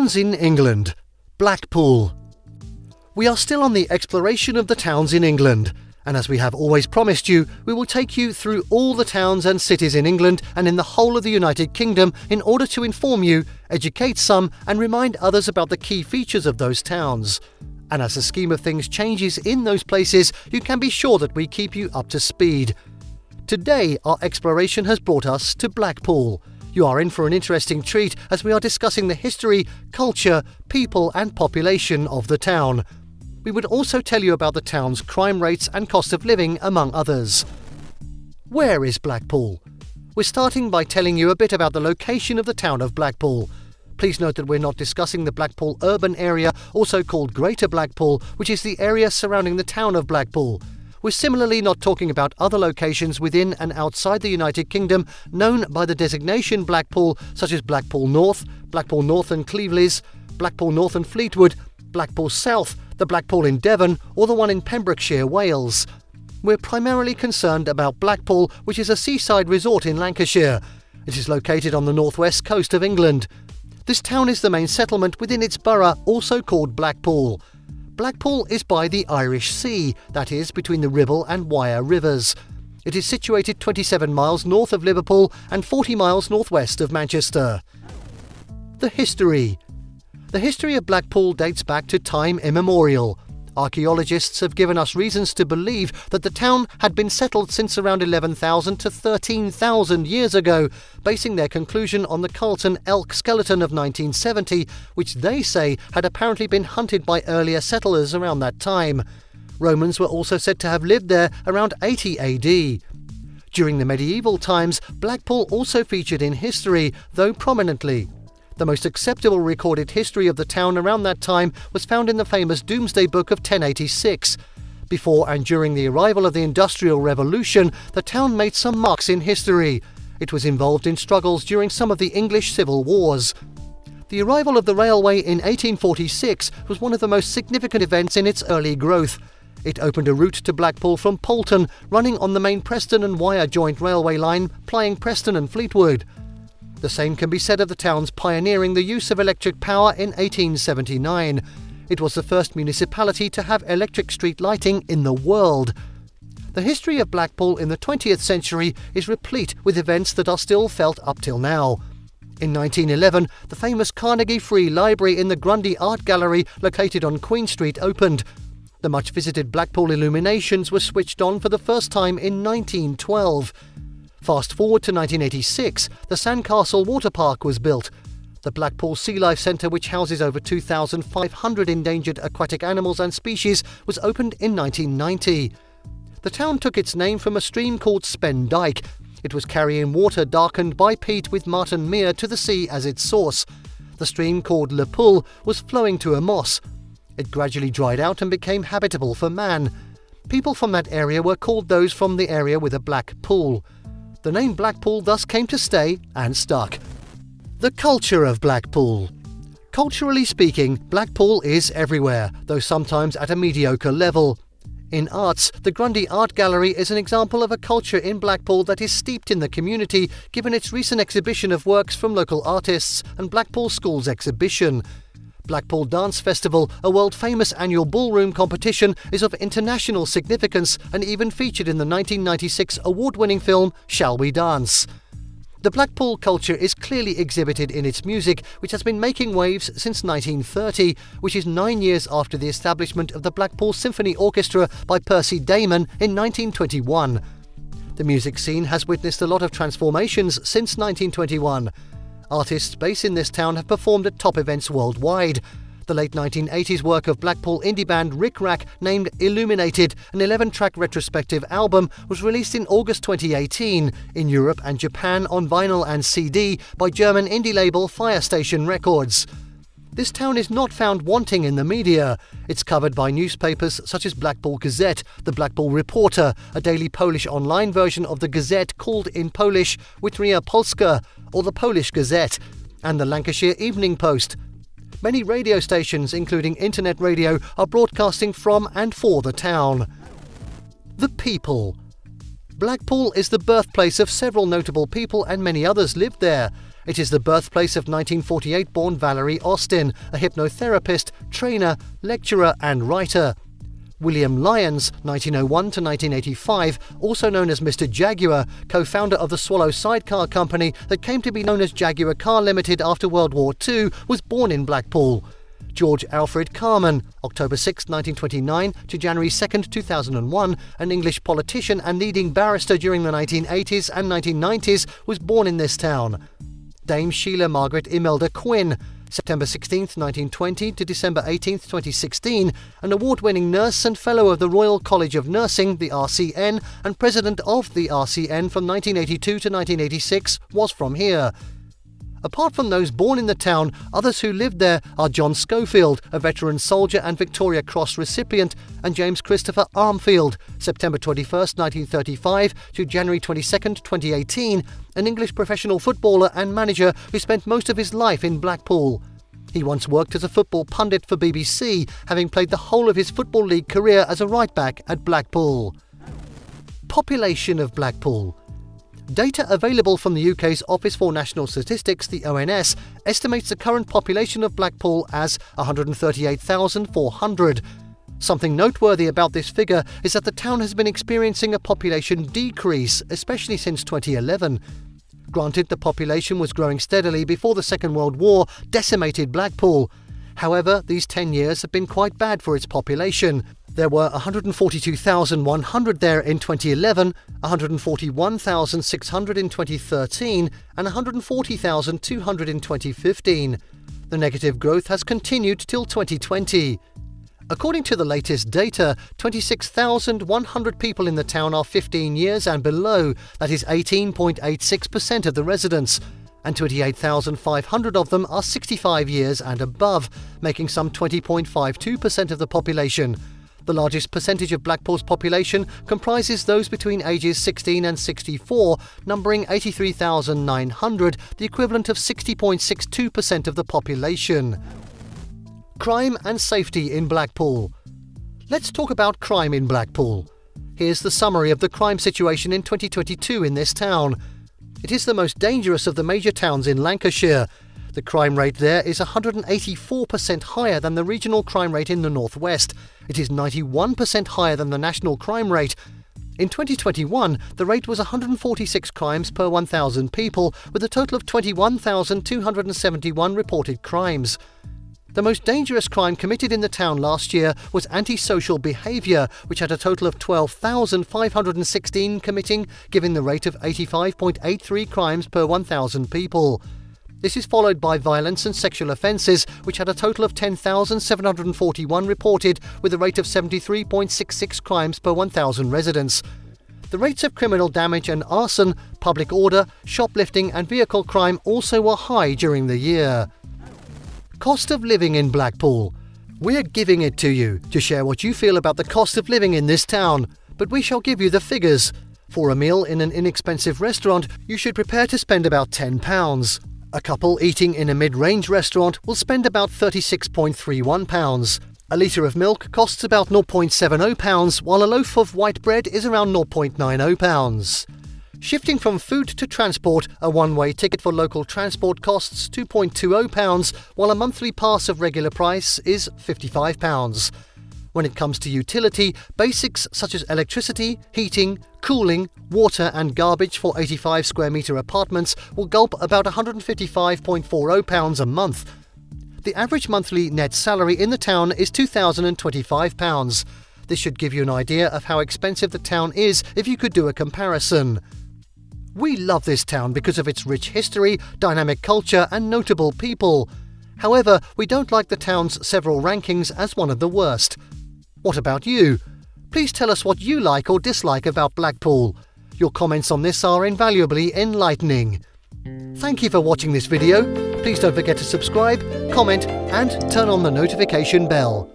Towns in England. Blackpool. We are still on the exploration of the towns in England, and as we have always promised you, we will take you through all the towns and cities in England and in the whole of the United Kingdom in order to inform you, educate some, and remind others about the key features of those towns. And as the scheme of things changes in those places, you can be sure that we keep you up to speed. Today, our exploration has brought us to Blackpool. You are in for an interesting treat as we are discussing the history, culture, people and population of the town. We would also tell you about the town's crime rates and cost of living, among others. Where is Blackpool? We're starting by telling you a bit about the location of the town of Blackpool. Please note that we're not discussing the Blackpool urban area, also called Greater Blackpool, which is the area surrounding the town of Blackpool. We're similarly not talking about other locations within and outside the United Kingdom known by the designation Blackpool, such as Blackpool North, Blackpool North and Cleveleys, Blackpool North and Fleetwood, Blackpool South, the Blackpool in Devon, or the one in Pembrokeshire, Wales. We're primarily concerned about Blackpool, which is a seaside resort in Lancashire. It is located on the northwest coast of England. This town is the main settlement within its borough, also called Blackpool. Blackpool is by the Irish Sea, that is, between the Ribble and Wyre rivers. It is situated 27 miles north of Liverpool and 40 miles northwest of Manchester. The history. The history of Blackpool dates back to time immemorial. Archaeologists have given us reasons to believe that the town had been settled since around 11,000 to 13,000 years ago, basing their conclusion on the Carlton elk skeleton of 1970, which they say had apparently been hunted by earlier settlers around that time. Romans were also said to have lived there around 80 AD. During the medieval times, Blackpool also featured in history, though prominently. The most acceptable recorded history of the town around that time was found in the famous Domesday Book of 1086. Before and during the arrival of the Industrial Revolution, the town made some marks in history. It was involved in struggles during some of the English civil wars. The arrival of the railway in 1846 was one of the most significant events in its early growth. It opened a route to Blackpool from Poulton, running on the main Preston and Wyre joint railway line, plying Preston and Fleetwood. The same can be said of the town's pioneering the use of electric power in 1879. It was the first municipality to have electric street lighting in the world. The history of Blackpool in the 20th century is replete with events that are still felt up till now. In 1911, the famous Carnegie Free Library in the Grundy Art Gallery, located on Queen Street, opened. The much-visited Blackpool illuminations were switched on for the first time in 1912. Fast forward to 1986, the Sandcastle Water Park was built. The Blackpool Sea Life Centre, which houses over 2,500 endangered aquatic animals and species, was opened in 1990. The town took its name from a stream called Spen Dyke. It was carrying water darkened by peat with Martin Mere to the sea as its source. The stream, called Le Pool, was flowing to a moss. It gradually dried out and became habitable for man. People from that area were called those from the area with a black pool. The name Blackpool thus came to stay and stuck. The culture of Blackpool. Culturally speaking, Blackpool is everywhere, though sometimes at a mediocre level. In arts, the Grundy Art Gallery is an example of a culture in Blackpool that is steeped in the community, given its recent exhibition of works from local artists and Blackpool School's exhibition. Blackpool Dance Festival, a world-famous annual ballroom competition, is of international significance and even featured in the 1996 award-winning film Shall We Dance? The Blackpool culture is clearly exhibited in its music, which has been making waves since 1930, which is 9 years after the establishment of the Blackpool Symphony Orchestra by Percy Damon in 1921. The music scene has witnessed a lot of transformations since 1921. Artists based in this town have performed at top events worldwide. The late 1980s work of Blackpool indie band Rick Rack, named Illuminated, an 11-track retrospective album, was released in August 2018 in Europe and Japan on vinyl and CD by German indie label Firestation Records. This town is not found wanting in the media. It's covered by newspapers such as Blackpool Gazette, the Blackpool Reporter, a daily Polish online version of the Gazette called in Polish Witria Polska, or the Polish Gazette, and the Lancashire Evening Post. Many radio stations, including internet radio, are broadcasting from and for the town. The people. Blackpool is the birthplace of several notable people and many others lived there. It is the birthplace of 1948-born Valerie Austin, a hypnotherapist, trainer, lecturer and writer. William Lyons, 1901 to 1985, also known as Mr. Jaguar, co-founder of the Swallow Sidecar Company that came to be known as Jaguar Car Limited after World War II, was born in Blackpool. George Alfred Carman, October 6, 1929 to January 2, 2001, an English politician and leading barrister during the 1980s and 1990s, was born in this town. Dame Sheila Margaret Imelda Quinn, September 16, 1920 to December 18, 2016, an award-winning nurse and fellow of the Royal College of Nursing, the RCN, and president of the RCN from 1982 to 1986, was from here. Apart from those born in the town, others who lived there are John Schofield, a veteran soldier and Victoria Cross recipient, and James Christopher Armfield, September 21, 1935 to January 22, 2018, an English professional footballer and manager who spent most of his life in Blackpool. He once worked as a football pundit for BBC, having played the whole of his Football League career as a right-back at Blackpool. Population of Blackpool. Data available from the UK's Office for National Statistics, the ONS, estimates the current population of Blackpool as 138,400. Something noteworthy about this figure is that the town has been experiencing a population decrease, especially since 2011. Granted, the population was growing steadily before the Second World War decimated Blackpool. However, these 10 years have been quite bad for its population. There were 142,100 there in 2011, 141,600 in 2013, and 140,200 in 2015. The negative growth has continued till 2020. According to the latest data, 26,100 people in the town are 15 years and below, that is 18.86% of the residents, and 28,500 of them are 65 years and above, making some 20.52% of the population. The largest percentage of Blackpool's population comprises those between ages 16 and 64, numbering 83,900, the equivalent of 60.62% of the population. Crime and safety in Blackpool. Let's talk about crime in Blackpool. Here's the summary of the crime situation in 2022 in this town. It is the most dangerous of the major towns in Lancashire. The crime rate there is 184% higher than the regional crime rate in the northwest. It is 91% higher than the national crime rate. In 2021, the rate was 146 crimes per 1,000 people, with a total of 21,271 reported crimes. The most dangerous crime committed in the town last year was antisocial behaviour, which had a total of 12,516 committing, giving the rate of 85.83 crimes per 1,000 people. This is followed by violence and sexual offences, which had a total of 10,741 reported, with a rate of 73.66 crimes per 1,000 residents. The rates of criminal damage and arson, public order, shoplifting and vehicle crime also were high during the year. Cost of living in Blackpool. We're giving it to you to share what you feel about the cost of living in this town, but we shall give you the figures. For a meal in an inexpensive restaurant, you should prepare to spend about £10. A couple eating in a mid-range restaurant will spend about £36.31. A litre of milk costs about £0.70, while a loaf of white bread is around £0.90. Shifting from food to transport, a one-way ticket for local transport costs £2.20, while a monthly pass of regular price is £55. When it comes to utility, basics such as electricity, heating, cooling, water and garbage for 85 square metre apartments will gulp about £155.40 a month. The average monthly net salary in the town is £2,025. This should give you an idea of how expensive the town is if you could do a comparison. We love this town because of its rich history, dynamic culture and notable people. However, we don't like the town's several rankings as one of the worst. What about you? Please tell us what you like or dislike about Blackpool. Your comments on this are invaluably enlightening. Thank you for watching this video. Please don't forget to subscribe, comment and turn on the notification bell.